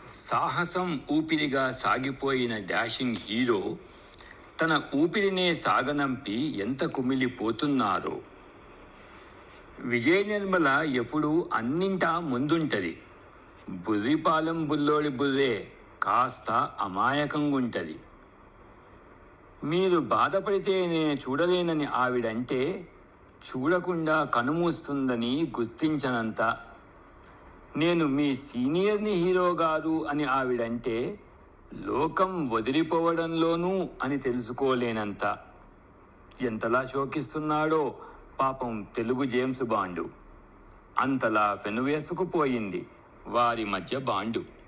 సాహసం ఊపిరిగా సాగిపోయిన dashing hero తన ఊపిరినే సాగనంపి ఎంత కుమిలిపోతున్నారో. విజయ నిర్మల ఎప్పుడూ అన్నింటా ముందుంటది. బుర్రిపాలెం బుల్లోడి బుర్రే కాస్త అమాయకంగుంటది. మీరు బాధపడితే నేను చూడలేనని ఆవిడంటే చూడకుండా కనుమూస్తుందని గుర్తించనంత. నేను మీ సీనియర్ని హీరో గారు అని ఆవిడంటే లోకం వదిలిపోవడంలోనూ అని తెలుసుకోలేనంత. ఎంతలా శోకిస్తున్నాడో పాపం తెలుగు జేమ్స్ బాండు. అంతలా పెనువేసుకుపోయింది వారి మధ్య బాండు.